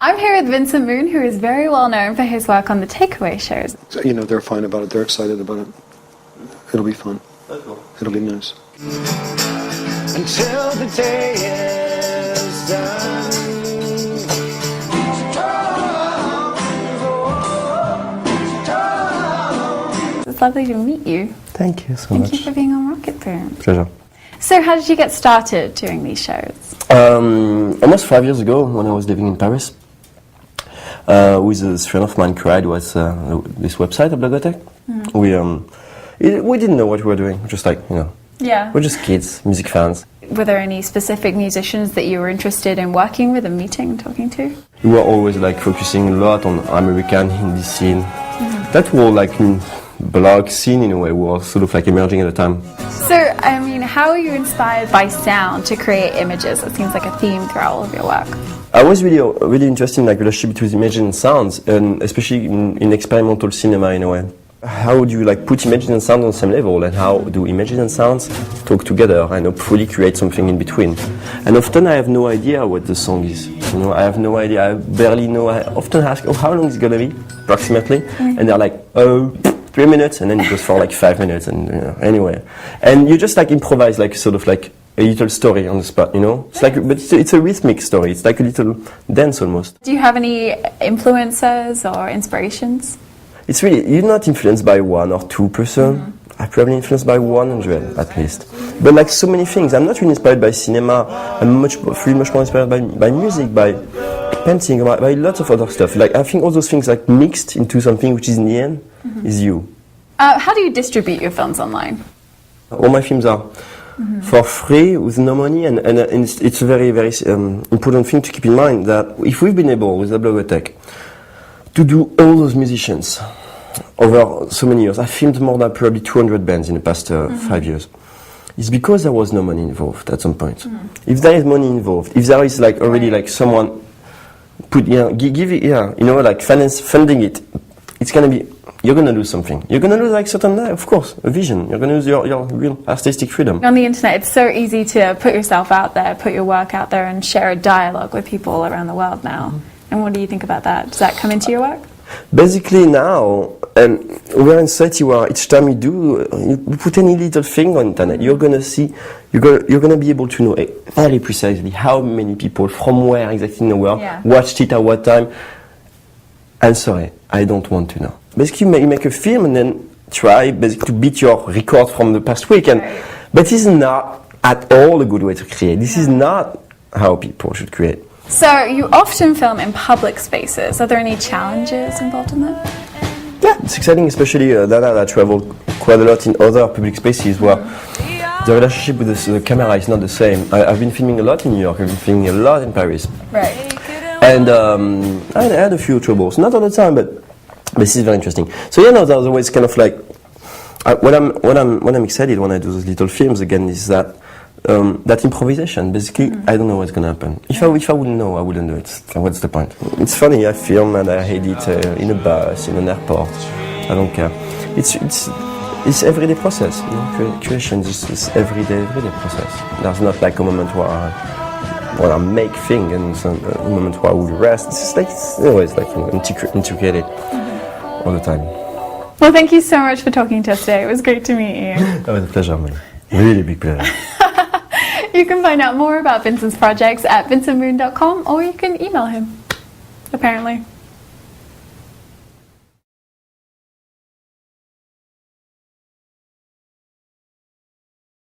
I'm here with Vincent Moon, who is very well known for his work on the takeaway shows. You know, they're fine about it. They're excited about it. It'll be fun. It'll be nice. Until the day is done. It's lovely to meet you. Thank you so much. Thank you for being on Rocketboom. Pleasure. So how did you get started doing these shows? Almost 5 years ago, when I was living in Paris, with a friend of mine created was this website, Blogothèque. We didn't know what we were doing, just like, you know. Yeah. We're just kids, music fans. Were there any specific musicians that you were interested in working with and meeting and talking to? We were always like focusing a lot on American Hindi scene. That whole like blog scene in a way was sort of like emerging at the time. So, I mean, how are you inspired by sound to create images? It seems like a theme throughout all of your work. I was really interested in like relationship between images and sounds, and especially in experimental cinema in a way. How do you like put images and sounds on the same level, and how do images and sounds talk together and hopefully create something in between? And often I have no idea what the song is. You know, I have no idea. I barely know. I often ask, "Oh, how long is it gonna be, approximately?" And they're like, "Oh, 3 minutes," and then it goes for like 5 minutes, and anyway, and you just like improvise, like sort of like a little story on the spot, you know. It's like, but it's a rhythmic story. It's like a little dance almost. Do you have any influences or inspirations? It's really, you're not influenced by 1 or 2 person. I'm probably influenced by 100 at least. But like so many things, I'm not really inspired by cinema. I'm much more inspired by music, by painting, by lots of other stuff. Like I think all those things like mixed into something which is in the end is you. How do you distribute your films online? All my films are for free with no money, and it's a very, very important thing to keep in mind that if we've been able with the Blogothèque to do all those musicians over so many years, I filmed more than probably 200 bands in the past 5 years. It's because there was no money involved at some point. If there is money involved, if there is like already like someone put, give it, you know, like funding it, it's gonna be, you're gonna lose something. You're gonna lose like certain, of course, a vision. You're gonna lose your real artistic freedom. On the internet, it's so easy to put yourself out there, put your work out there, and share a dialogue with people around the world now. And what do you think about that? Does that come into your work? Basically now, and we're in a society where each time you put any little thing on internet, you're gonna see, you're gonna be able to know very precisely how many people, from where exactly in the world, watched it at what time. I'm sorry, I don't want to know. Basically, you make a film and then try basically to beat your record from the past week, but this is not at all a good way to create. This is not how people should create. So you often film in public spaces. Are there any challenges involved in that? Yeah, it's exciting, especially that I travel quite a lot in other public spaces where the relationship with the camera is not the same. I've been filming a lot in New York, I've been filming a lot in Paris. Right. And I had a few troubles, not all the time, but this is very interesting. So yeah, no, there's always kind of like, when I'm excited when I do those little films again is that improvisation. Basically, I don't know what's gonna happen. If I wouldn't know, I wouldn't do it. What's the point? It's funny. I film and I edit in a bus, in an airport. I don't care. It's everyday process. You know? Creation is everyday process. There's not like a moment where I make things and a moment where I will rest. It's always like integrated all the time. Well, thank you so much for talking to us today. It was great to meet you. It was a pleasure, man. Really big pleasure. You can find out more about Vincent's projects at vincentmoon.com, or you can email him, apparently.